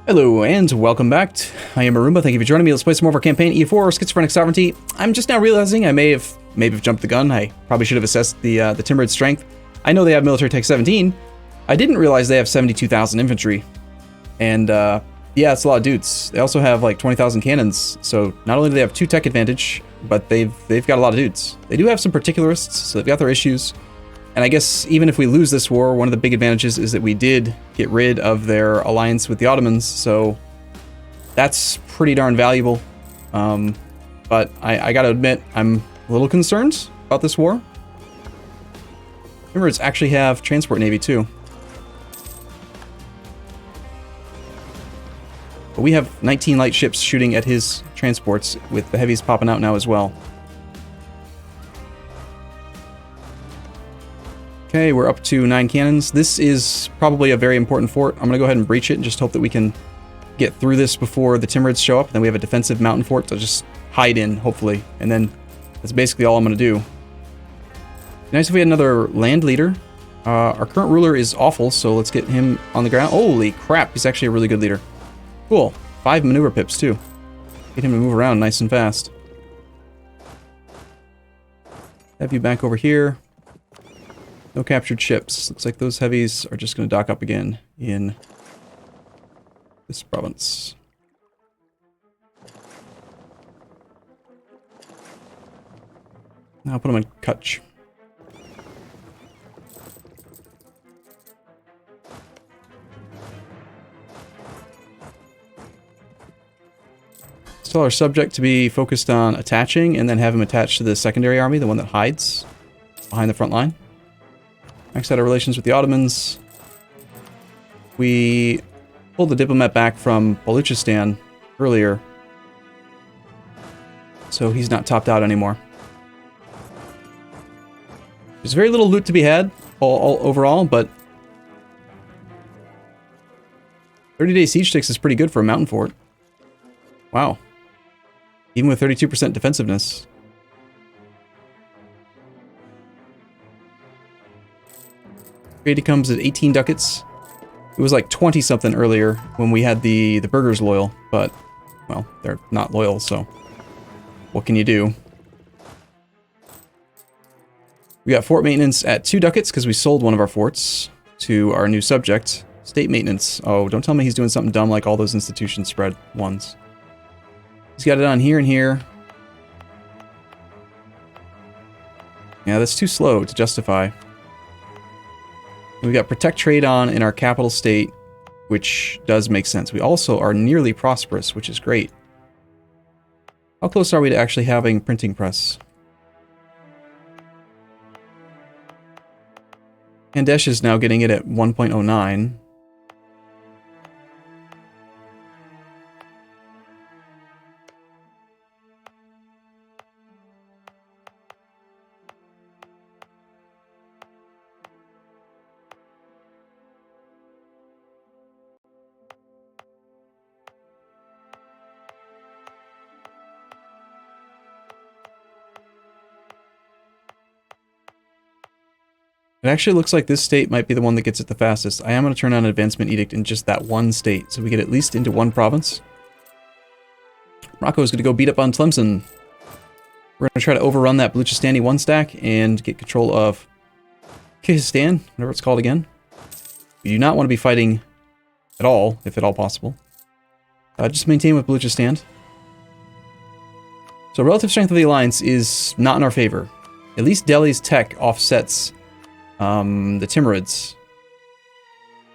Hello and welcome back. I am Arumba. Thank you for joining me. Let's play some more of our campaign, EU4, Schizophrenic Sovereignty. I'm just now realizing I may have jumped the gun. I probably should have assessed the Timbered strength. I know they have military tech 17. I didn't realize they have 72,000 infantry. And yeah, it's a lot of dudes. They also have like 20,000 cannons. So not only do they have 2 tech advantage, but they've got a lot of dudes. They do have some particularists, so they've got their issues. And I guess even if we lose this war, one of the big advantages is that we did get rid of their alliance with the Ottomans, so that's pretty darn valuable. But I gotta admit, I'm a little concerned about this war. Remember, it's actually have transport navy too. But we have 19 light ships shooting at his transports, with the heavies popping out now as well. Okay, we're up to 9 cannons. This is probably a very important fort. I'm going to go ahead and breach it and just hope that we can get through this before the Timurids show up. Then we have a defensive mountain fort to just hide in, hopefully. And then that's basically all I'm going to do. Nice if we had another land leader. Our current ruler is awful, so let's get him on the ground. Holy crap, he's actually a really good leader. Cool. 5 maneuver pips, too. Get him to move around nice and fast. Have you back over here. No captured ships. Looks like those heavies are just going to dock up again in this province. Now I'll put them in Kutch. Tell our subject to be focused on attaching, and then have him attached to the secondary army, the one that hides behind the front line. Max out our relations with the Ottomans. We pulled the diplomat back from Baluchistan earlier, so he's not topped out anymore. There's very little loot to be had all overall, but 30-day siege sticks is pretty good for a mountain fort. Wow. Even with 32% defensiveness. Trade comes at 18 ducats. It was like 20 something earlier when we had the burghers loyal, but well, they're not loyal, so what can you do? We got fort maintenance at 2 ducats because we sold one of our forts to our new subject. State maintenance. Oh, don't tell me he's doing something dumb like all those institution spread ones. He's got it on here and here. Yeah, that's too slow to justify. We've got protect trade on in our capital state, which does make sense. We also are nearly prosperous, which is great. How close are we to actually having printing press? Kandesh is now getting it at 1.09. It actually looks like this state might be the one that gets it the fastest. I am going to turn on an advancement edict in just that one state, so we get at least into one province. Morocco is going to go beat up on Tlemcen. We're going to try to overrun that Baluchistani 1 stack and get control of Kyrgyzstan, whatever it's called again. We do not want to be fighting at all, if at all possible. Just maintain with Baluchistan. So relative strength of the alliance is not in our favor. At least Delhi's tech offsets the Timurids.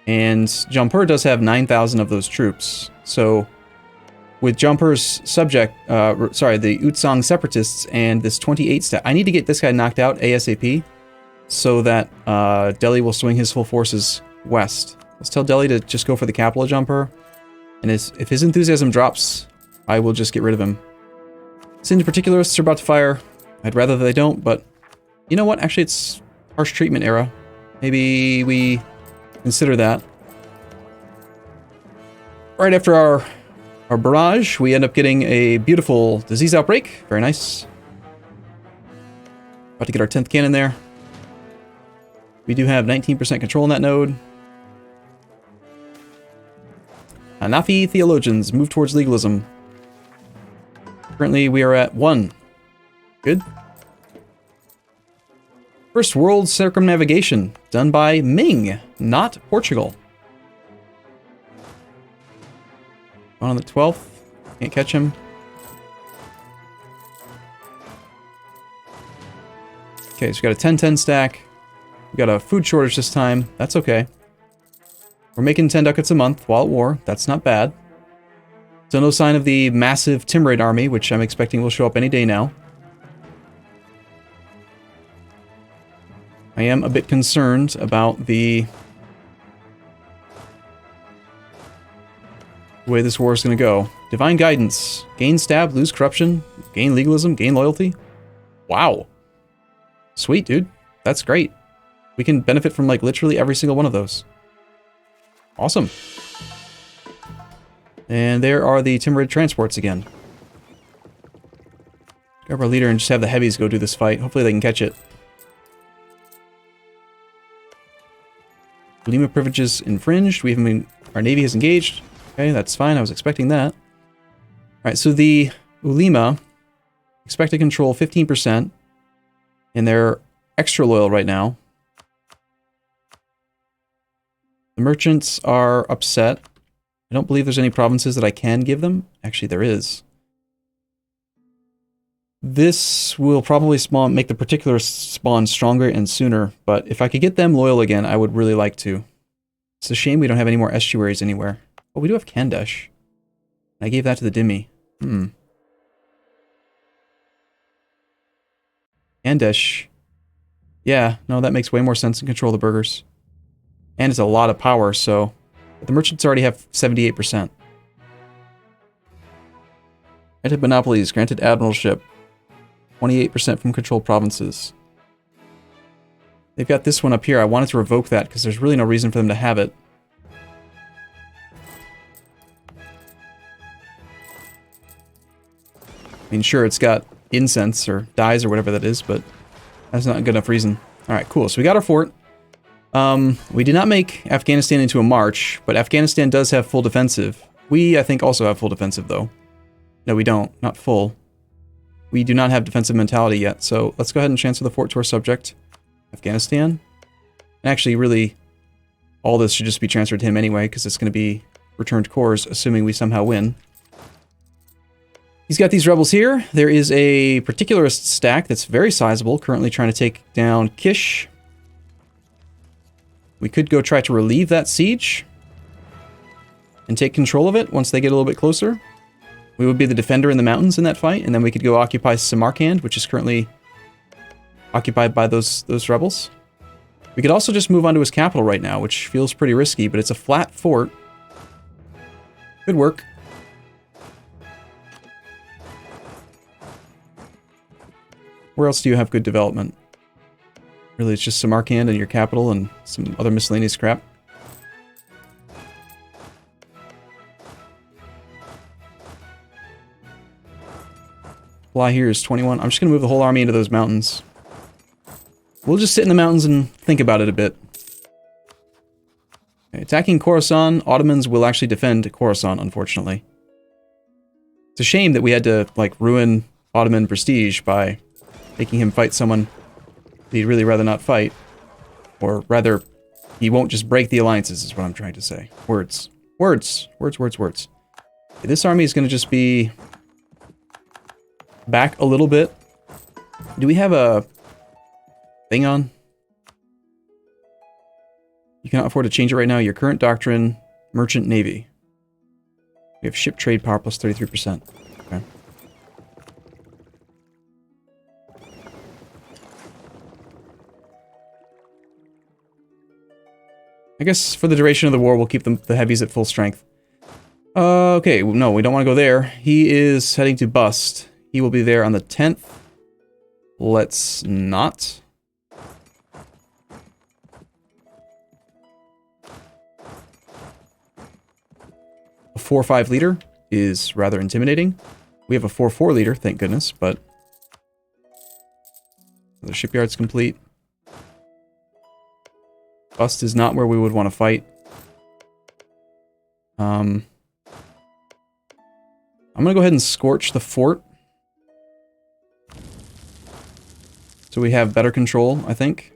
And Jaunpur does have 9,000 of those troops. So with Jaunpur's subject, the Utsang separatists and this 28 stack, I need to get this guy knocked out ASAP so that Delhi will swing his full forces west. Let's tell Delhi to just go for the capital of Jaunpur. And if his enthusiasm drops, I will just get rid of him. Sind particularists are about to fire. I'd rather they don't, but you know what? Actually, it's harsh treatment era. Maybe we consider that. Right after our barrage, we end up getting a beautiful disease outbreak. Very nice. About to get our 10th cannon there. We do have 19% control in that node. Hanafi theologians move towards legalism. Currently, we are at 1. Good. First world circumnavigation, done by Ming, not Portugal. On the 12th. Can't catch him. Okay, so we got a 10-10 stack. We got a food shortage this time. That's okay. We're making 10 ducats a month while at war. That's not bad. So no sign of the massive Timurid army, which I'm expecting will show up any day now. I am a bit concerned about the way this war is going to go. Divine guidance. Gain stab, lose corruption, gain legalism, gain loyalty. Wow. Sweet, dude. That's great. We can benefit from, like, literally every single one of those. Awesome. And there are the Timurid transports again. Grab our leader and just have the heavies go do this fight. Hopefully they can catch it. Ulima privileges infringed. We haven't been, our navy has engaged. Okay, that's fine. I was expecting that. Alright, so the Ulima expect to control 15%. And they're extra loyal right now. The merchants are upset. I don't believe there's any provinces that I can give them. Actually, there is. This will probably make the particular spawn stronger and sooner, but if I could get them loyal again, I would really like to. It's a shame we don't have any more estuaries anywhere. Oh, we do have Kandesh. I gave that to the Dhimmi. Kandesh. Yeah, no, that makes way more sense to control the burghers. And it's a lot of power, so... But the merchants already have 78%. Granted monopolies, granted admiralship. 28% from controlled provinces. They've got this one up here. I wanted to revoke that because there's really no reason for them to have it. I mean, sure, it's got incense or dyes or whatever that is, but that's not a good enough reason. Alright, cool. So we got our fort. We did not make Afghanistan into a march, but Afghanistan does have full defensive. We, I think, also have full defensive, though. No, we don't. Not full. We do not have defensive mentality yet, so let's go ahead and transfer the fort to our subject, Afghanistan. And actually, really, all this should just be transferred to him anyway, because it's going to be returned cores, assuming we somehow win. He's got these rebels here. There is a particularist stack that's very sizable, currently trying to take down Kish. We could go try to relieve that siege and take control of it once they get a little bit closer. We would be the defender in the mountains in that fight, and then we could go occupy Samarkand, which is currently occupied by those rebels. We could also just move on to his capital right now, which feels pretty risky, but it's a flat fort. Good work. Where else do you have good development? Really, it's just Samarkand and your capital and some other miscellaneous crap. Fly here is 21. I'm just going to move the whole army into those mountains. We'll just sit in the mountains and think about it a bit. Okay, attacking Khorasan, Ottomans will actually defend Khorasan, unfortunately. It's a shame that we had to, like, ruin Ottoman prestige by making him fight someone he'd really rather not fight. Or rather, he won't just break the alliances, is what I'm trying to say. Words. Words. Words, words, words. Okay, this army is going to just be back a little bit. Do we have a thing on? You cannot afford to change it right now. Your current doctrine, merchant navy. We have ship trade power plus 33%. Okay. I guess for the duration of the war, we'll keep the heavies at full strength. Okay, no, we don't want to go there. He is heading to Bust. He will be there on the 10th. Let's not. A 4-5 leader is rather intimidating. We have a 4-4 leader, thank goodness, but the shipyard's complete. Bust is not where we would want to fight. I'm gonna go ahead and scorch the fort. So we have better control, I think.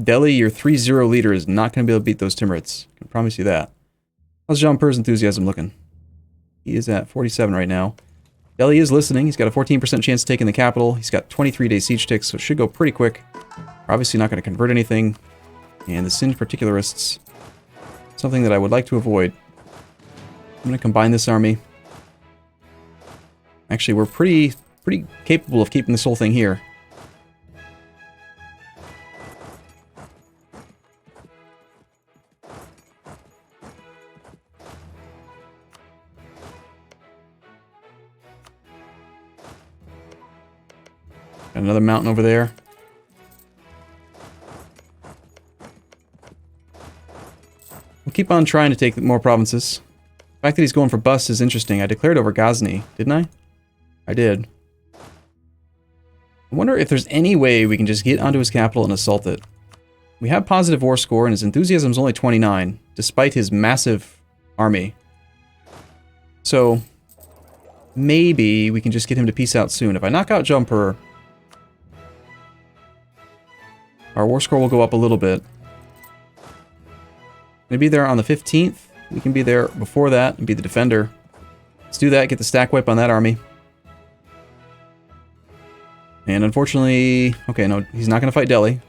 Delhi, your 3-0 leader, is not going to be able to beat those Timurids. I can promise you that. How's Jean Per's enthusiasm looking? He is at 47 right now. Delhi is listening. He's got a 14% chance of taking the capital. He's got 23-day siege ticks, so it should go pretty quick. We're obviously not going to convert anything. And the Singe particularists, something that I would like to avoid. I'm going to combine this army. Actually, we're pretty capable of keeping this whole thing here. Got another mountain over there. We'll keep on trying to take more provinces. The fact that he's going for bust is interesting. I declared over Ghazni, didn't I? I did. I wonder if there's any way we can just get onto his capital and assault it. We have positive war score, and his enthusiasm is only 29, despite his massive army. So, maybe we can just get him to peace out soon. If I knock out Jumper, our war score will go up a little bit. Gonna be there on the 15th. We can be there before that and be the defender. Let's do that, get the stack wipe on that army. And unfortunately, okay, no, he's not gonna fight Delhi.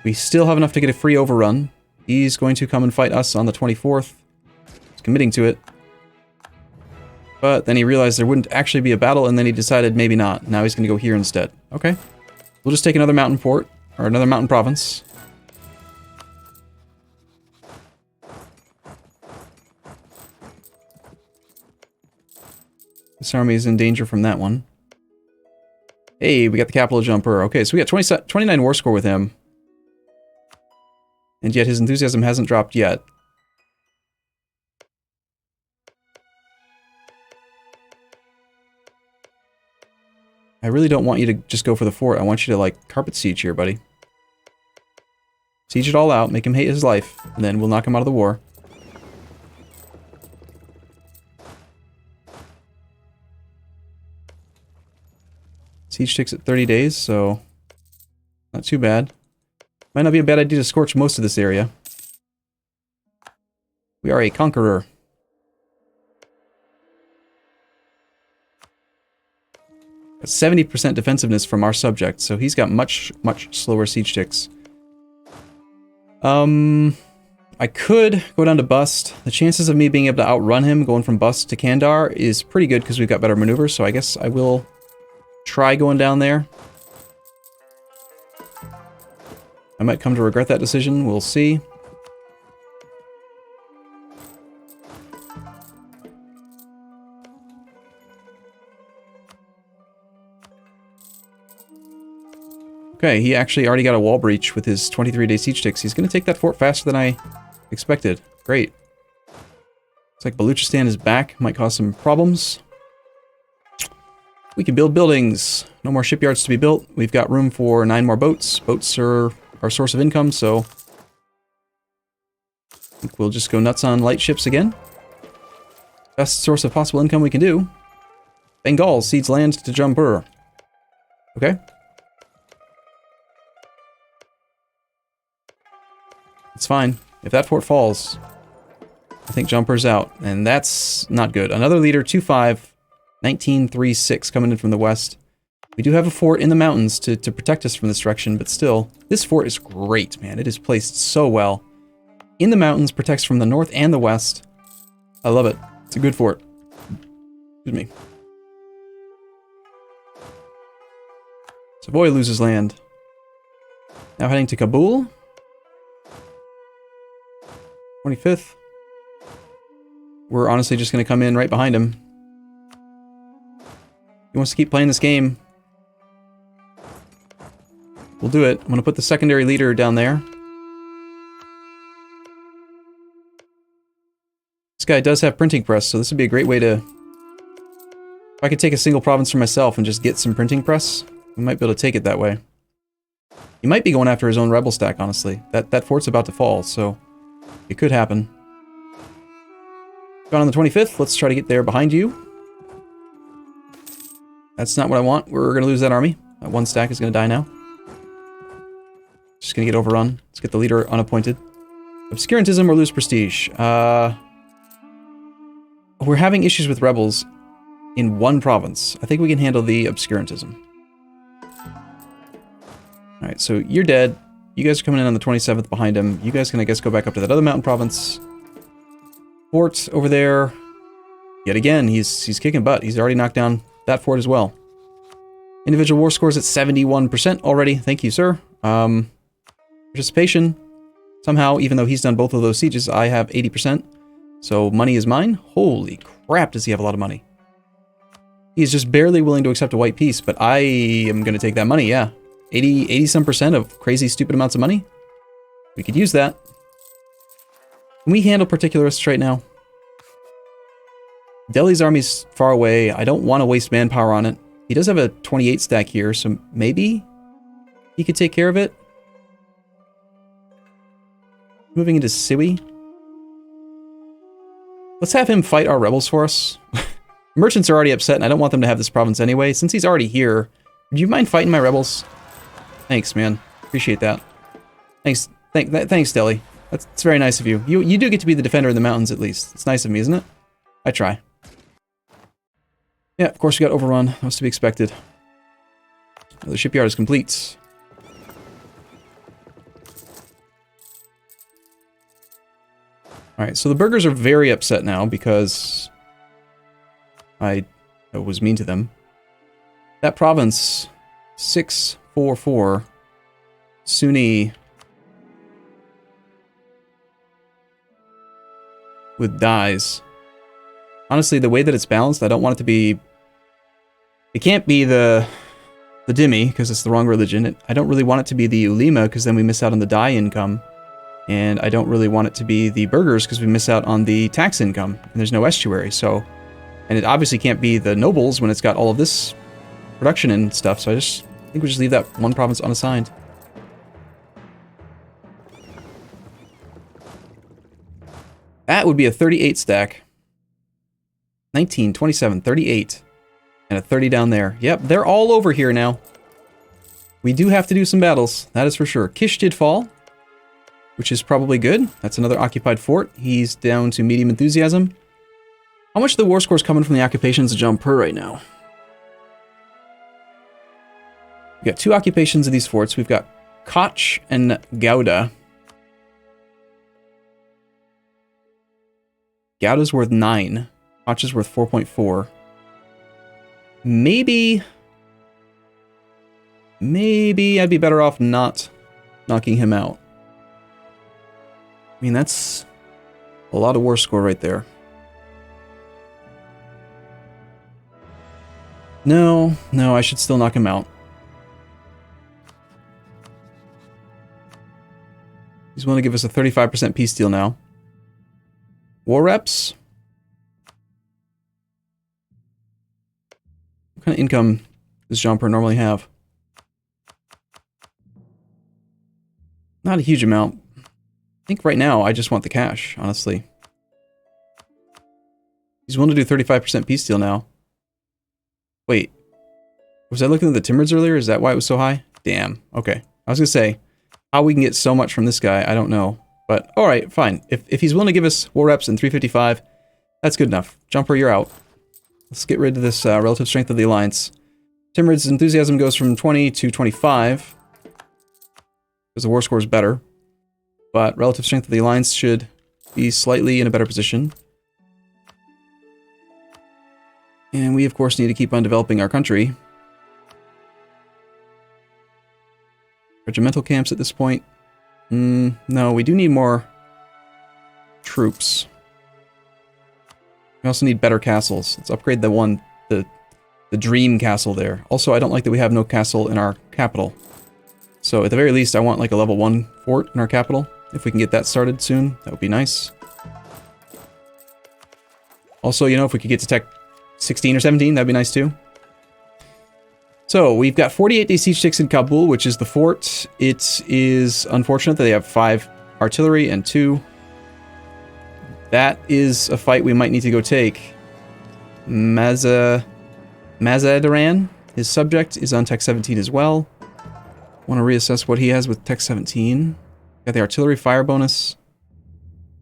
We still have enough to get a free overrun. He's going to come and fight us on the 24th. He's committing to it. But then he realized there wouldn't actually be a battle, and then he decided maybe not. Now he's gonna go here instead. Okay. We'll just take another mountain fort. Or another mountain province. This army is in danger from that one. Hey, we got the capital Jumper. Okay, so we got 29 war score with him. And yet his enthusiasm hasn't dropped yet. I really don't want you to just go for the fort. I want you to, like, carpet siege here, buddy. Siege it all out, make him hate his life, and then we'll knock him out of the war. Siege takes it 30 days, so not too bad. Might not be a bad idea to scorch most of this area. We are a conqueror. Got 70% defensiveness from our subject, so he's got much slower siege ticks. I could go down to bust. The chances of me being able to outrun him going from bust to Kandar is pretty good because we've got better maneuvers, so I guess I will try going down there. I might come to regret that decision, we'll see. Okay, he actually already got a wall breach with his 23-day siege ticks. He's going to take that fort faster than I expected. Great. Looks like Baluchistan is back. Might cause some problems. We can build buildings. No more shipyards to be built. We've got room for 9 more boats. Boats are our source of income, so I think we'll just go nuts on light ships again. Best source of possible income we can do. Bengal cedes land to Jampur. Okay. It's fine. If that fort falls, I think Jumper's out, and that's not good. Another leader, 2-5, 19-3-6 coming in from the west. We do have a fort in the mountains to protect us from this direction, but still, this fort is great, man. It is placed so well. In the mountains, protects from the north and the west. I love it. It's a good fort. Excuse me. Savoy loses land. Now heading to Kabul. 25th. We're honestly just going to come in right behind him. He wants to keep playing this game. We'll do it. I'm going to put the secondary leader down there. This guy does have printing press, so this would be a great way to... If I could take a single province for myself and just get some printing press, we might be able to take it that way. He might be going after his own rebel stack, honestly. That fort's about to fall, so it could happen. Gone on the 25th. Let's try to get there behind you. That's not what I want. We're going to lose that army. That one stack is going to die now. Just going to get overrun. Let's get the leader unappointed. Obscurantism or lose prestige. We're having issues with rebels in one province. I think we can handle the obscurantism. Alright, so you're dead. You guys are coming in on the 27th behind him. You guys can, I guess, go back up to that other mountain province. Fort over there. Yet again, he's kicking butt. He's already knocked down that fort as well. Individual war scores at 71% already. Thank you, sir. Participation. Somehow, even though he's done both of those sieges, I have 80%. So money is mine. Holy crap, does he have a lot of money. He's just barely willing to accept a white peace, but I am going to take that money, yeah. 80-some% of crazy, stupid amounts of money. We could use that. Can we handle particularists right now? Delhi's army's far away. I don't want to waste manpower on it. He does have a 28 stack here, so maybe he could take care of it. Moving into Siwi. Let's have him fight our rebels for us. Merchants are already upset, and I don't want them to have this province anyway. Since he's already here, would you mind fighting my rebels? Thanks, man. Appreciate that. Thanks, thanks, Delhi. That's very nice of you. You do get to be the defender in the mountains, at least. It's nice of me, isn't it? I try. Yeah, of course we got overrun. That was to be expected. The shipyard is complete. Alright, so the burghers are very upset now because I was mean to them. That province, 644, Sunni with dies. Honestly, the way that it's balanced, I don't want it to be... It can't be the Dhimmi, because it's the wrong religion. I don't really want it to be the Ulema, because then we miss out on the dye income. And I don't really want it to be the burghers, because we miss out on the tax income. And there's no estuary, so... And it obviously can't be the nobles when it's got all of this production and stuff, so I think we just leave that one province unassigned. That would be a 38 stack. 19, 27, 38. And a 30 down there. Yep, they're all over here now. We do have to do some battles, that is for sure. Kish did fall, which is probably good. That's another occupied fort. He's down to medium enthusiasm. How much of the war score is coming from the occupations of Jampur right now? We've got 2 occupations of these forts. We've got Koch and Gouda. Gouda's worth 9. Koch is worth 4.4. Maybe I'd be better off not knocking him out. I mean, that's a lot of war score right there. No, I should still knock him out. He's willing to give us a 35% peace deal now. War reps? What kind of income does Jampur normally have? Not a huge amount. I think right now I just want the cash, honestly. He's willing to do 35% peace deal now. Wait. Was I looking at the Timurids earlier? Is that why it was so high? Damn. Okay. I was going to say, how we can get so much from this guy, I don't know. But, alright, fine. If he's willing to give us war reps and 355, that's good enough. Jampur, you're out. Let's get rid of this relative strength of the alliance. Timurids' enthusiasm goes from 20 to 25. Because the war score is better. But relative strength of the alliance should be slightly in a better position. And we, of course, need to keep on developing our country. Regimental camps at this point. No, we do need more troops. We also need better castles. Let's upgrade the dream castle there. Also, I don't like that we have no castle in our capital. So at the very least, I want like a level 1 fort in our capital. If we can get that started soon, that would be nice. Also, you know, if we could get to tech 16 or 17, that'd be nice too. So we've got 48-day siege sticks in Kabul, which is the fort. It is unfortunate that they have 5 artillery and 2. That is a fight we might need to go take. Mazadaran, his subject, is on Tech 17 as well. Want to reassess what he has with Tech 17. Got the artillery fire bonus.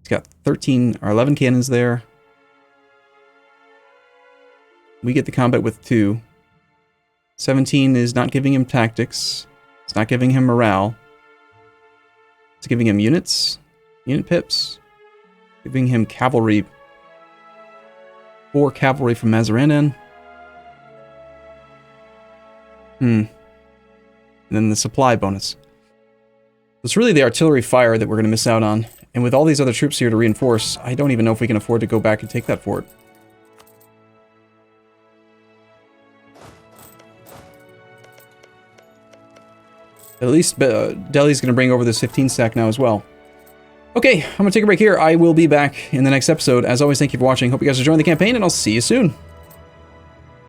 He's got 13 or 11 cannons there. We get the combat with 2. 17 is not giving him tactics. It's not giving him morale. It's giving him units. Unit pips. Giving him cavalry. 4 cavalry from Mazaranan. And then the supply bonus. It's really the artillery fire that we're going to miss out on. And with all these other troops here to reinforce, I don't even know if we can afford to go back and take that fort. At least Delhi's going to bring over this 15 stack now as well. Okay, I'm going to take a break here. I will be back in the next episode. As always, thank you for watching. Hope you guys are enjoying the campaign, and I'll see you soon.